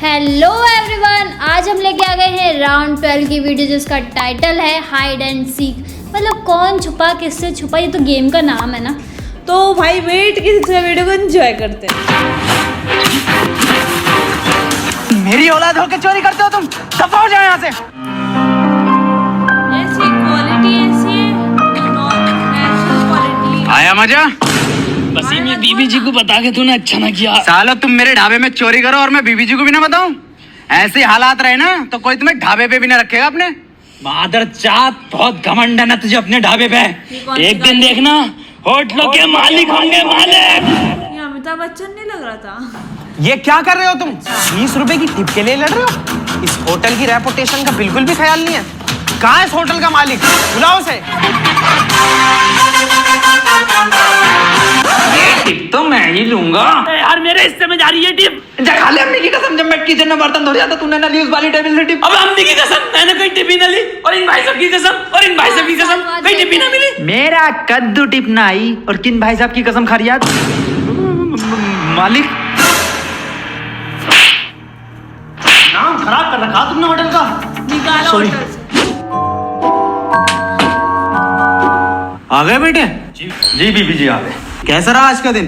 Hello everyone, आज हम लेके आ गए हैं राउंड 12 की वीडियो जिसका टाइटल है हाइड एंड सीक। मतलब कौन छुपा किससे छुपा, ये तो गेम का नाम है ना। तो भाई वेट की वीडियो को एंजॉय करते हैं। मेरी औलाद होके चोरी करते हो तुम, दफा हो जाओ यहाँ से। ऐसी क्वालिटी ऐसी नेचुरल क्वालिटी। आया मजा? बस ये बीबी जी को बता के तूने अच्छा ना किया। सालो तुम मेरे ढाबे में चोरी करो और मैं बीबी जी को भी ना बताऊं। ऐसे हालात रहे ना तो कोई तुम्हें ढाबे पे भी ना रखेगा अपने। मादर चात, बहुत घमंड है ना तुझे अपने ढाबे पे। एक दिन देखना होटलों के मालिक होंगे मालिक। ये अमिताभ बच्चन नहीं लग रहा था? ये क्या कर रहे हो तुम? 20 रुपए की टिप के लिए लड़ रहे हो? इस होटल की रेपुटेशन का बिल्कुल भी ख्याल नहीं है। कहाँ है इस होटल का मालिक? बुलाओ उसे। ये टिप तो मैं ही लूंगा यार, मेरे हिस्से में जा रही है टिप। खा ले अम्मी की कसम, जब मैं किचन में बर्तन धो जाता तूने ना ली उस वाली टेबल से टिप। अब अम्मी की कसम, मैंने कोई टिप ही ना ली। और इन भाई साहब की कसम, और इन भाई साहब की कसम, कोई टिप ही ना मिली। मेरा कद्दू टिप ना आई और किन भाई साहब की कसम खरियात। मालिक नाम खराब कर रखा तुमने होटल का। निकालो होटल से। आ गए बेटे? जी बीबी जी आ गए। कैसा रहा आज का दिन?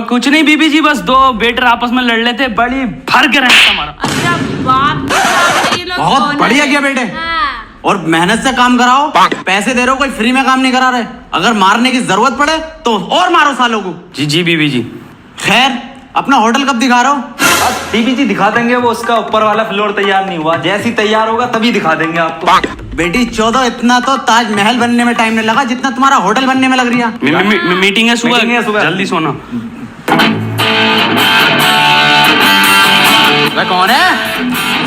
कुछ नहीं बीबी जी, बस दो बेटर आपस में लड़ लेते, बड़ी भर के रहे हमारा। अच्छा बाप के सामने ये लोग बहुत बढ़िया किया बेटे। हाँ। और मेहनत से काम कराओ, पैसे दे रहे हो, कोई फ्री में काम नहीं करा रहे। अगर मारने की जरूरत पड़े तो और मारो सालों को। जी बीबी जी। खैर अपना होटल कब दिखा रहे हो? बीबी जी दिखा देंगे, वो उसका ऊपर वाला फ्लोर तैयार नहीं हुआ, जैसी तैयार होगा तभी दिखा देंगे आपको। बेटी 14 इतना तो ताजमहल बनने में टाइम नहीं लगा जितना तुम्हारा होटल बनने में लग रही है। मीटिंग है मीटिंग है सुबह, सुबह। जल्दी सोना। वह कौन है?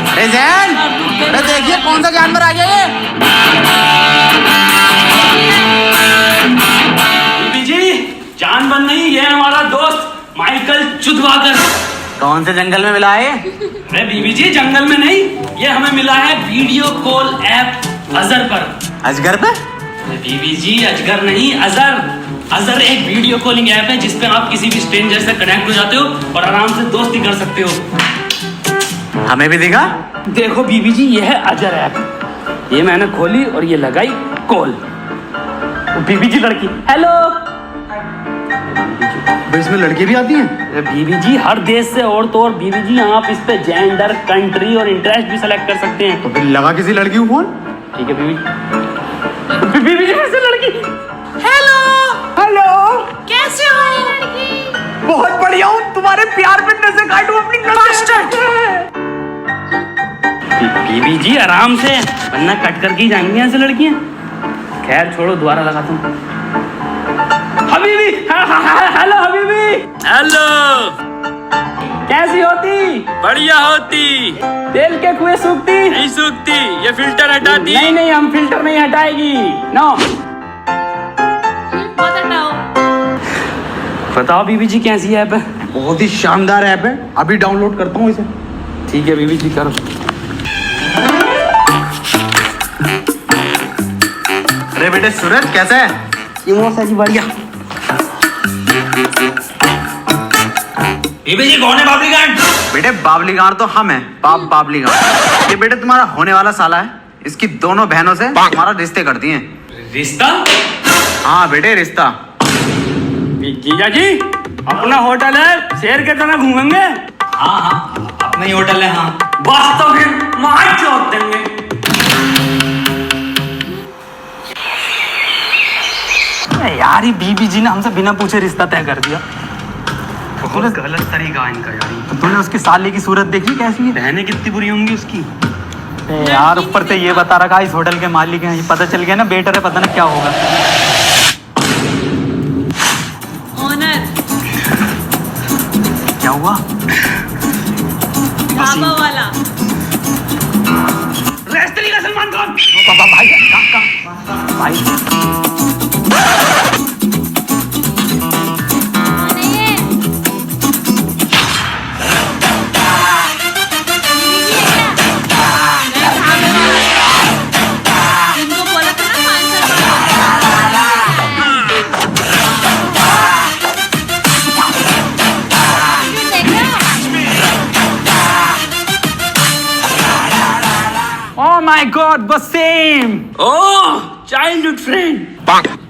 अरे जैन, अरे देखिए कौन सा जानवर आ गया ये। बीबी जी जान बन नहीं, ये हमारा दोस्त माइकल चुदवाकर। कौन से जंगल में मिला है? अरे बीबी जी जंगल में नहीं, ये हमें मिला है वीडियो कॉल ऐप अजर पर। अजगर पे? अरे बीबी जी अजगर नहीं, अजर एक वीडियो कॉलिंग ऐप है जिसपे आप किसी भी स्ट्रेंजर से कनेक्ट हो जाते हो और आराम से दोस्ती कर सकते हो। हमें भी दिखा। देखो बीबी जी ये है अजर ऐप। ये मैंने खोली और ये लगाई कॉल। बीबी जी लड़की हेलो। इसमें लड़के भी आती हैं? बीबी जी हर देश से और तो और बीबी जी आप इस पे जेंडर, कंट्री और इंटरेस्ट भी सेलेक्ट कर सकते हैं। तो फिर लगा किसी लड़की को फोन। ठीक है बीबी। बीबी जी फिर से लड़की। हेलो हेलो, कैसे हो? बहुत बढ़िया हूँ। तुम्हारे प्यार में नजर काटूं अपनी बीबी जी आराम से, वरना कट करके ही जाएंगी ऐसे लड़कियां। खैर छोड़ो, दोबारा लगाता हूँ। हबीबी, हेलो हबीबी। हेलो, कैसी होती? बढ़िया होती। तेल के कुएं सूखती? नहीं सूखती, ये फिल्टर हटाती। नहीं नहीं, हम फिल्टर नहीं हटाएगी। नो। बताओ बीबी जी कैसी ऐप है? बहुत ही शानदार ऐप है, अभी डाउनलोड करता हूँ इसे। ठीक है बीबी जी करो। अरे बेटे सूरज कैसा है? जी बढ़िया। बीबी जी कौन है बाबली गांड? बेटे बाबली गांड तो हम हैं, बाबली गांड। ये बेटे तुम्हारा होने वाला साला है। इसकी दोनों बहनों से तुम्हारा रिश्ते करती हैं। रिश्ता? हाँ बेटे रिश्ता। जीजा जी अपना होटल है, शेर के तरह घूमेंगे। हाँ अपना ही होटल है। हाँ बस तो फिर मार चौक देंगे। यार ये बीबी जी ने हमसे बिना पूछे रिश्ता तय कर दिया। बहुत गलत तरीका है इनका यार। तो तूने उसकी साली की सूरत देखी कैसी है? बहनें कितनी बुरी होंगी उसकी। यार ऊपर से ये बता रखा इस होटल के मालिक हैं, ये पता चल गया ना बेटर है, पता नहीं क्या होगा। ऑनर क्या हुआ? ढाबा वाला। रेस्टली का सलमान खान। भाई इनको बोला था ना 500। My God Wasim, oh childhood friend,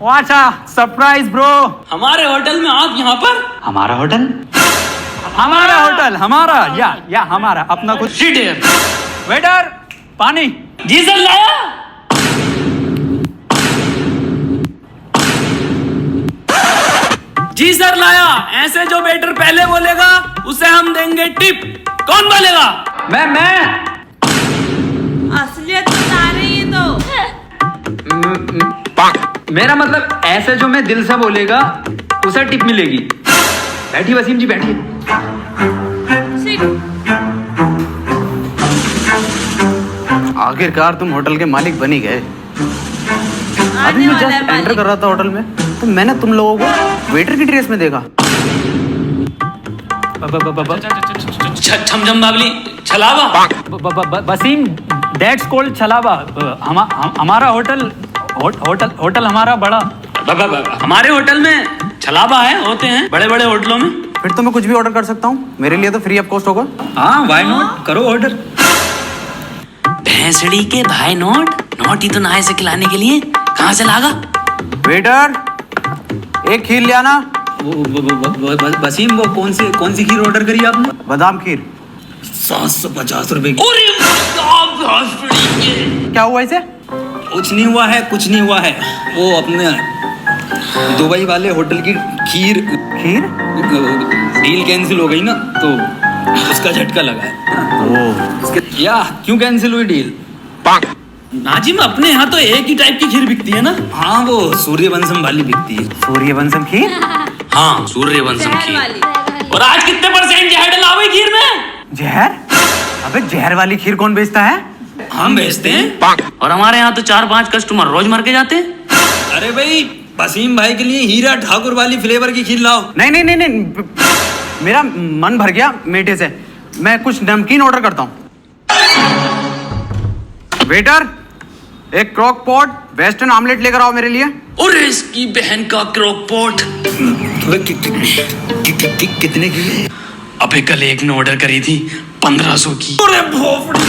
what a surprise bro. हमारे होटल में आप यहाँ पर? हमारा होटल, हमारा होटल, हमारा या हमारा अपना कुछ। Sit here. वेटर पानी। जी सर लाया। जी सर लाया। ऐसे जो वेटर पहले बोलेगा उसे हम देंगे टिप। कौन बोलेगा? मैं असलियत बता रही है तो। मेरा मतलब ऐसे जो मैं दिल से बोलेगा उसे टिप मिलेगी। बैठिए वसीम जी बैठिए। आखिरकार तुम होटल के मालिक बन ही गए। अभी आने मैं वाला है जस्ट एंटर मालिक। कर रहा था होटल में तो मैंने तुम लोगों को वेटर की ड्रेस में देखा। छमछम बाबली छलावा। वसीम दैट्स कॉल्ड छलावा। हमारा होटल हमारा बड़ा। हमारे होटल में छलावा है, होते हैं बड़े बड़े होटलों में। फिर तो मैं कुछ भी ऑर्डर कर सकता हूँ, मेरे लिए तो फ्री ऑफ कॉस्ट होगा। हाँ व्हाई नॉट, करो ऑर्डर। भैंसड़ी के भाई नोट ही तो नहाए से खिलाने के लिए कहाँ से लागा? वेटर एक खीर ले आना। वसीम वो कौन सी खीर ऑर्डर करी आपने? बादाम खीर। 750 रुपए की। अरे भैंसड़ी के। क्या हुआ इसे? कुछ नहीं हुआ है वो अपने दुबई वाले होटल की खीर डील कैंसिल हो गई ना तो उसका झटका लगा है। या क्यों कैंसिल हुई डील? नाजिम अपने यहाँ तो एक ही टाइप की खीर बिकती है ना? हाँ वो सूर्यवंशम वाली बिकती है। सूर्यवंशम खीर? हाँ सूर्यवंशम शहर खीर। वाली। और आज कितने % जहर डला हुई खीर में? जहर? अबे जहर वाली खीर कौन बेचता है? हम बेचते हैं। और हमारे यहाँ तो 4-5 कस्टमर रोज मर के जाते हैं। अरे भाई वसीम भाई के लिए हीरा ठाकुर वाली फ्लेवर की खीर लाओ। नहीं, मेरा मन भर गया मीठे से। मैं कुछ नमकीन ऑर्डर करता हूँ। वेटर एक क्रॉक पॉट वेस्टर्न ऑमलेट लेकर आओ मेरे लिए। और इसकी बहन का क्रॉक पॉट। कितने की? अबे कल एक ने ऑर्डर करी थी 1500 की। अरे भोपड़ी।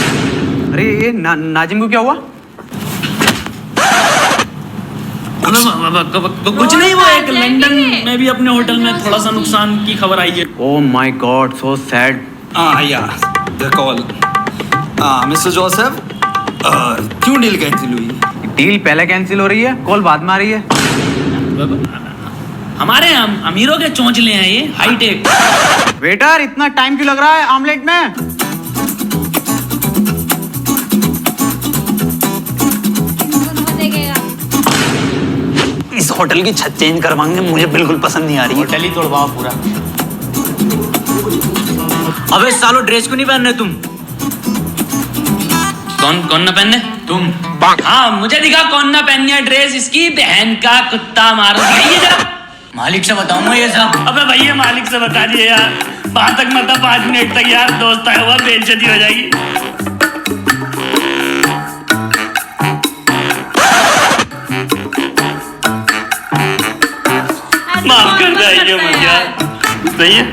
अरे ये नाजिम को क्या हुआ? कुछ नहीं, वो एक लंदन में भी अपने होटल में थोड़ा सा नुकसान की खबर आई है। ओह my God so sad. The call mister Joseph, क्यों डील कैंसिल हुई? डील पहले कैंसिल हो रही है, कॉल बाद में आ रही है। हमारे अमीरों के चोंचले हैं ये, हाईटेक। वेटर इतना टाइम क्यों लग रहा है ऑमलेट में? इस होटल की छत चेंज करवाएंगे, मुझे बिल्कुल पसंद नहीं आ रही है। होटल ही तोड़वाओ पूरा। अबे सालो ड्रेस क्यों नहीं पहन रहे तुम? कौन ना पहने? तुम। हाँ मुझे दिखा कौन ना पहननी है ड्रेस। इसकी बहन का कुत्ता मारो। ये जरा मालिक से बताऊंगा ये सब। अबे भैया मालिक से बता दिए यार। बात तक मतलब 5 मिनट तक यार, दोस्त आया हुआ बेइज्जती हो जाएगी। माफ कर दे मुझे। सही है।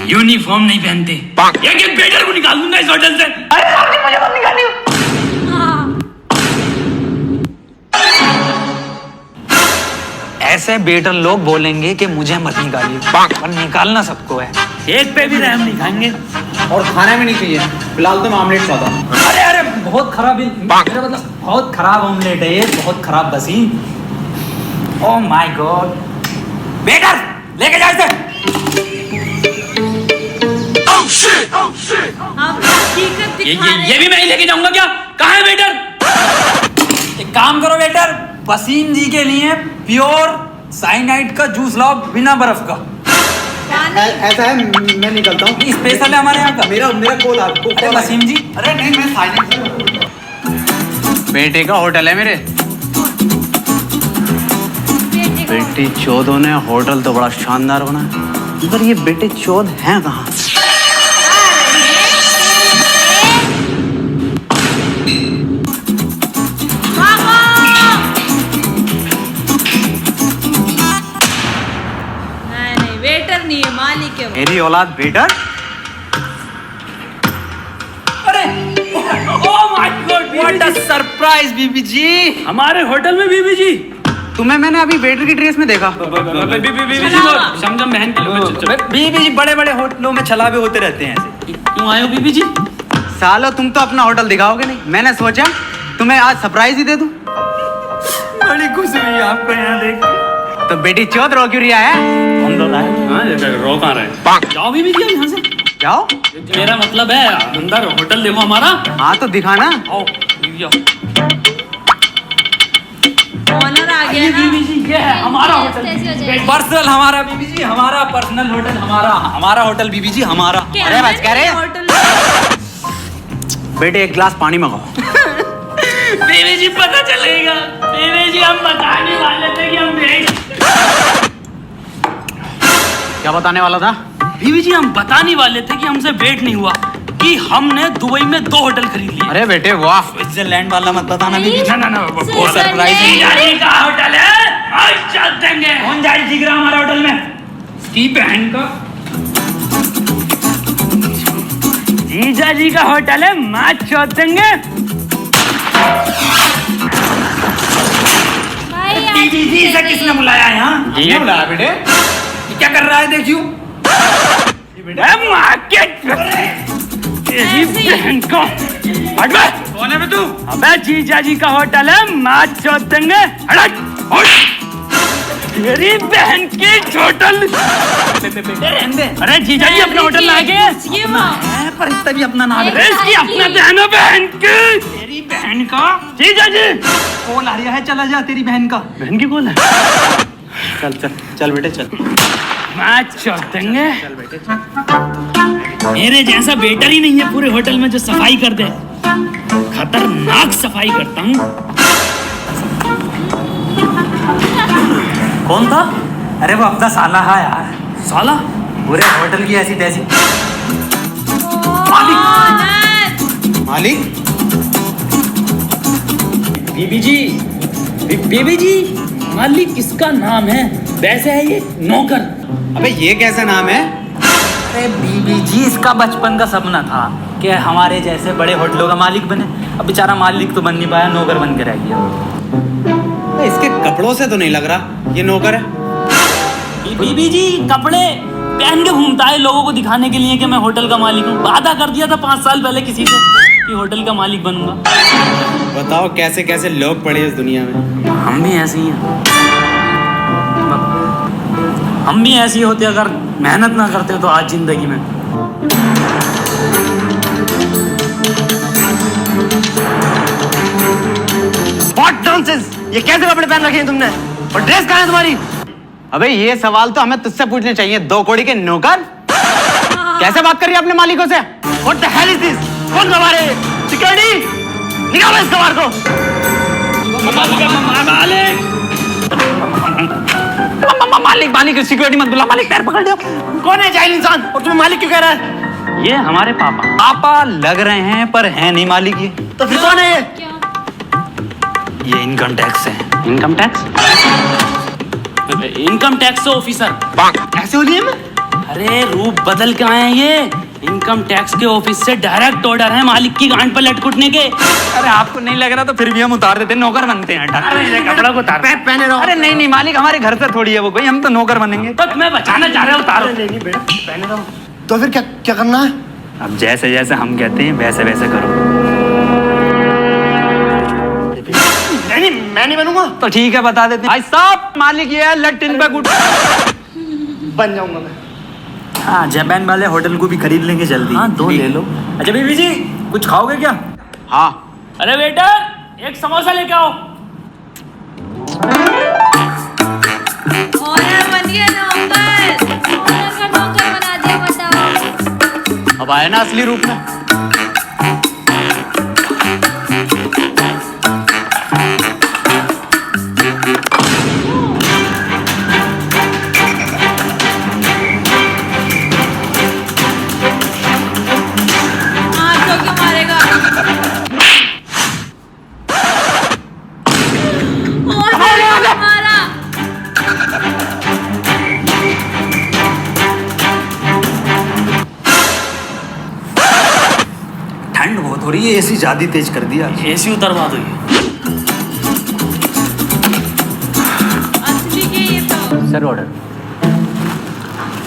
यूनिफॉर्म नहीं पहनते। एक बेटर को निकाल दूंगा इस होटल से। अरे मुझे मत निकालियो। ऐसे बेटर लोग बोलेंगे कि मुझे मत निकालिए, पर निकालना सबको है। एक पे भी रहम नहीं खाएंगे। और खाना भी नहीं चाहिए। फिलहाल तो मैं ऑमलेट चाहता हूँ। अरे बहुत खराब मेरा मतलब बहुत खराब ऑमलेट है ये, बहुत खराब Wasim. Oh my God. Better लेके जाओ इसे। आप हकीकत दिखा रहे ये भी मैं ही लेके जाऊंगा क्या? कहाँ है वेटर? एक काम करो बेटर, वसीम जी के लिए प्योर साइनाइड का जूस लाओ बिना बर्फ का। ऐसा है मैं निकलता हूँ। स्पेशल है हमारे यहाँ का। मेरा कॉल आपको। अरे वसीम जी, अरे नहीं मैं साइलेंट। बेटे का होटल है मेरे। बेटी चौधों ने होटल तो बड़ा शानदार बना है, मगर ये बेटे चौध हैं कहाँ? नहीं, वेटर नहीं है, मालिक है वो। मेरी औलाद बेटर। अरे oh my god. What a surprise बीबी जी। हमारे होटल में बीबी जी। तुम्हें मैंने अभी वेटर की ड्रेस में देखा। बीबी जी को समझम बहन के लोग। बीबी जी बड़े बड़े होटलों में छलावे होते रहते हैं ऐसे। क्यों आए हो बीबी जी? सालो तुम तो अपना होटल दिखाओगे नहीं, मैंने सोचा तुम्हें आज सरप्राइज ही दे दूं। बड़ी खुश हुई आपको यहाँ देख के। तो बेटी चौथ रो क्यों रिया है? हम लोग आए। हाँ, रो कहाँ रहे? जाओ बीबी जी यहाँ से। जाओ। मेरा मतलब है अंदर होटल देखो हमारा। हाँ तो दिखाना। आओ बीबी आओ। ऑनर आ गया ना। बीबी जी ये है हमारा होटल। पर्सनल हमारा बीबी जी, हमारा पर्सनल होटल, हमारा होटल बीबी जी, हमारा। अरे बस कह रहे होटल बेटे एक गिलास पानी मंगाओ। बीबी जी पता चलेगा। बीबी जी हम बताने वाले थे कि हम क्या बताने वाला था? बीबी जी हम बताने वाले थे कि हमसे वेट नहीं हुआ कि हमने दुबई में 2 होटल खरीद लिए। अरे बेटे वाह। स्विट्जरलैंड वाला मत बताना बीबी जी। ना वो सरप्राइज है। जीजाजी का होटल है, आज चल देंगे। कौन जाए जिगरा हमारे होटल में? इसकी बहन का जीजाजी का होटल है, मैच चौथ देंगे। बीबी जी से किसने बुलाया है यहाँ? ये बुलाया बेटे। ये क्या कर रहा है देखियो? मार्केट तेरी बहन का हट बे। कौन है बे तू? अबे जीजाजी का होटल है, मैच चौथ देंगे। हट तेरी बहन की होटल। अरे जीजाजी अपना होटल ला के। ये माँ पर इतना भी अपना नाम अरे इसकी अपना बहन है, बहन की। तेरी बहन का जीजाजी कॉल आ रहा है, चला जा तेरी बहन का। बहन की कौन है? चल चल चल बेटे चल। मैच चौथ देंगे। मेरे जैसा वेटर ही नहीं है पूरे होटल में जो सफाई कर दे। खतरनाक सफाई करता हूँ। कौन था? अरे वो अपना साला है यार। साला पूरे होटल की ऐसी तैसी। मालिक। बीबी जी, बीबी जी मालिक किसका नाम है? वैसे है ये नौकर। अबे ये कैसा नाम है? अरे बीबी जी इसका बचपन का सपना था कि हमारे जैसे बड़े होटलों का मालिक बने। अब बेचारा मालिक तो बन नहीं पाया, नौकर बन के रह गया। इसके कपड़ों से तो नहीं लग रहा ये नौकर है। बीबी जी कपड़े पहन के घूमता है लोगों को दिखाने के लिए कि मैं होटल का मालिक हूँ। वादा कर दिया था 5 साल पहले किसी से कि होटल का मालिक बनूंगा। बताओ कैसे कैसे लोग पड़े इस दुनिया में। हम भी ऐसे ही हैं। हम भी ऐसे ही होते अगर मेहनत ना करते तो आज जिंदगी में। What nonsense! ये कैसे कपड़े पहन रखे हैं तुमने? और ड्रेस कहाँ है तुम्हारी? अबे ये सवाल तो हमें तुझसे पूछने चाहिए, 2 कौड़ी के नौकर। कैसे बात कर रही है अपने मालिकों से? What the hell is this? कौन गवार है? सिक्योरिटी निकालो इस गवार को। मालिक सिक्योरिटी मत बुला, मालिक पैर पकड़ दो। कौन है जाहिल इंसान और तुम्हें मालिक क्यों कह रहा है? ये हमारे पापा। पापा लग रहे हैं पर है नहीं मालिक ये। तो फिर कौन है ये? ये इनकम टैक्स है। Income tax? Income tax officer. ऐसे हो लिए में? अरे रूप बदल के आए हैं ये। इनकम टैक्स के ऑफिस से डायरेक्ट ऑर्डर है मालिक की गांड पर लटकुटने के। अरे आपको नहीं लग रहा तो फिर भी हम उतार देते, नौकर बनते हैं। कपड़ा को उतार। पहने रहो। अरे नहीं नहीं मालिक हमारे घर से थोड़ी है वो कोई, हम तो नौकर बनेंगे। तो तुम्हें बचाना चाह रहे हो, उतारो। तो फिर क्या क्या करना है? अब जैसे जैसे हम कहते हैं वैसे वैसे करो। नहीं मैं नहीं बनूंगा। तो ठीक है बता देते हैं। भाई साहब मालिक ये है लटिन पे गुट। बन जाऊंगा मैं। हाँ जापान वाले होटल को भी खरीद लेंगे जल्दी। हाँ 2 ले लो। अच्छा बीबी जी कुछ खाओगे क्या? हाँ अरे वेटर एक समोसा लेके आओ। ऑनर बन गया नौकर। ऑनर का नौकर बना दिया, बताओ। अब आया ना असली रूप में। आंखों क्यों मारेगा? ऑनर मारा। हो रही है, एसी ज्यादा तेज कर दिया। एसी उतरवा दो ये। असली के ये तो सर ऑर्डर।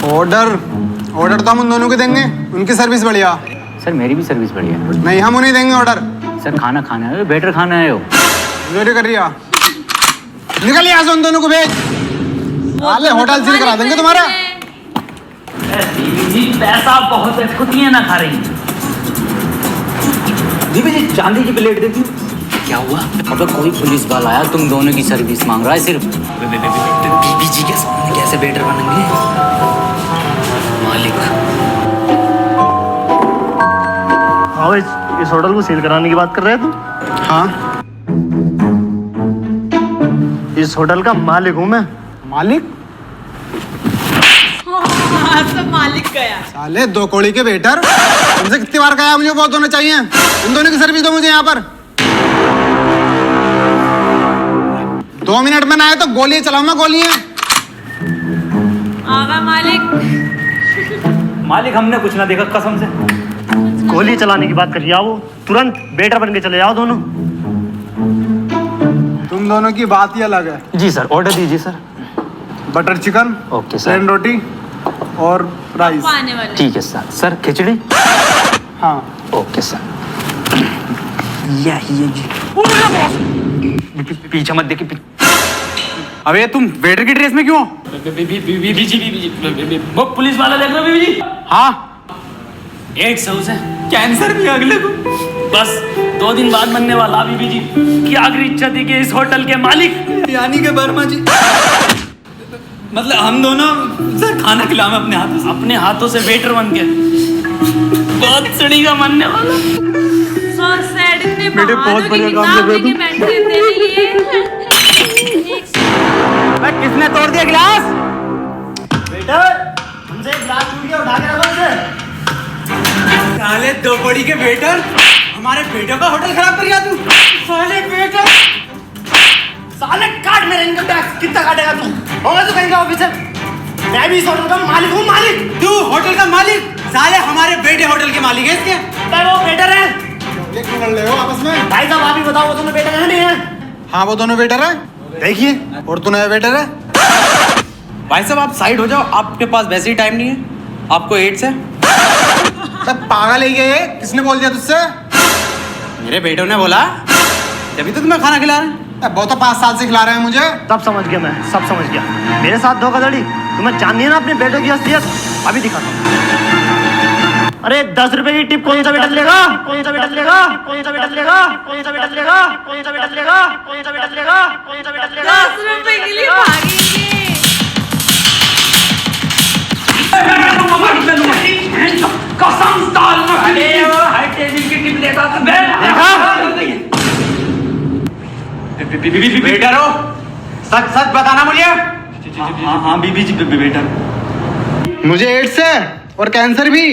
ऑर्डर तो हम उन दोनों को देंगे, उनकी सर्विस बढ़िया। सर मेरी भी सर्विस बढ़िया है। नहीं, हम उन्हें देंगे ऑर्डर। सर खाना खाना है, बेटर खाना है वो। वेट कर रही है। निकल यहाँ से, उन दोनों को भेज। साले होटल सील करा देंगे तुम्हारा। जी पैसा बहुत है, खुदियाँ ना खा रही। दीदी जी चांदी की प्लेट देती हूँ। क्या हुआ? अबे कोई पुलिस वाला आया, तुम दोनों की सर्विस मांग रहा है सिर्फ। बीबी जी के सामने कैसे बेटर बनेंगे? मालिक। हाँ, इस होटल को सील कराने की बात कर रहे हैं तुम? हाँ, इस होटल का मालिक हूँ मैं। मालिक? हाँ, तो मालिक गया। साले 2 कौड़ी के वेटर, तुमसे कितनी बार कहा मुझे बहुत होने चाहिए। उन दोनों की सर्विस दो मुझे यहाँ पर। 2 मिनट में ना आए तो गोलियां चलाऊं मैं, गोलियां। आगा मालिक। मालिक हमने कुछ ना देखा कसम से। गोली चलाने की बात करिए, आओ तुरंत बेटर बन के चले जाओ दोनों। तुम दोनों की बात ही अलग है। जी सर, ऑर्डर दीजिए sir. Butter chicken, okay sir. Plain रोटी और राइस। आने वाले। ठीक है सर। सर खिचड़ी। हाँ, ओके सर। ये जी। पीछे मत देखिए। अबे तुम वेटर की ड्रेस में क्यों हो? बीबी जी वो पुलिस वाला देख रहे हो बीबी जी? हाँ, एड्स है उसे, कैंसर भी अगले को। बस 2 दिन बाद बनने वाला। बीबी जी की आखिरी इच्छा थी कि इस होटल के मालिक यानी के वर्मा जी, मतलब हम दोनों सर खाना खिलावे अपने हाथों से। अपने हाथों से वेटर बन के बहुत सड़ी का मानने वाला। So sad, इतने बेटे, बहुत बहादुर बढ़िया की काम किताब कर रहे हो लेके बैठे थे ये। किसने तोड़ दिया गिलास? साले 2 कौड़ी के वेटर, हमारे बेटों का होटल खराब कर दिया तू। साले बेटर, साले काट मेरे इनकम टैक्स। कितना काटेगा तू? होगा तो कहीं का ऑफिसर। मैं भी इस होटल का मालिक हूँ। मालिक तू होटल का मालिक? साले हमारे बेटे होटल के मालिक है इसके। मैं वो वेटर है। एक लड़ रहे हो आपस में। भाई साहब आप ही बताओ, वो तुम्हें वेटर है नहीं है? हाँ, वो दोनों वेटर है। देखिए, और तू नया वेटर है। भाई साहब आप साइड हो जाओ, आपके पास वैसे ही टाइम नहीं है, आपको एड्स है। सब पागल है ये। किसने बोल दिया तुझसे? मेरे बेटों ने बोला, तभी तो तुम्हें खाना खिला रहे हैं। वो तो 5 साल से खिला रहे हैं मुझे। सब समझ गया मैं, सब समझ गया। मेरे साथ धोखाधड़ी, तुम्हें जाननी है ना अपने बेटों की असलियत? अभी दिखाता हूँ। अरे 10 रुपए की टिप कौन सा बेटा लेगा? कौन सा बेटा लेगा? कौन सा बेटा लेगा? कौन सा बेटा लेगा? कौन सा बेटा लेगा? कौन सा बेटा लेगा? कौन सा बेटा लेगा? 10 रुपए के लिए भागेंगे। कसम साल में हाई टेबल की टिप लेता था। वेटर हो? सच सच बताना मुझे। हाँ बीबी जी बेटर। मुझे एड्स है और कैंसर भी।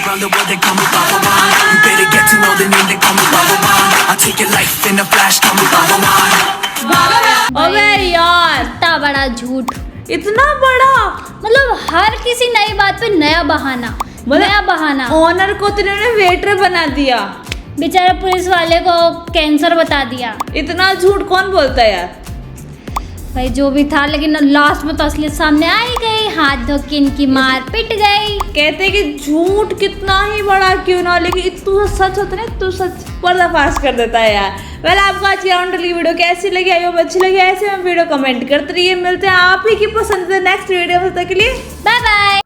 Around the world they call me Bhagavan. You better get to know the name, they call me Bhagavan. I'll take your life in a flash, call me Bhagavan. अबे यार, इतना बड़ा झूठ। इतना बड़ा। मतलब हर किसी नई बात पे नया बहाना, नया बहाना। ऑनर को तो इन्होंने वेटर बना दिया। बेचारा पुलिस वाले को कैंसर बता दिया। इतना झूठ कौन बोलता है यार? भाई जो भी था, लेकिन लास्ट में तो असलियत सामने आ ही गई। हाथ धो के इनकी मार पिट गई। कहते कि झूठ कितना ही बड़ा क्यों ना, लेकिन तू सच होता है, तू सच पर्दाफाश कर देता है यार। वेल आपको आज की राउंड की वीडियो कैसी लगी? आई होप अच्छी लगी। ऐसे में वीडियो कमेंट करते रहिए। मिलते हैं आप ही की पसंद नेक्स्ट वीडियो में। तब तक के लिए बाय बाय।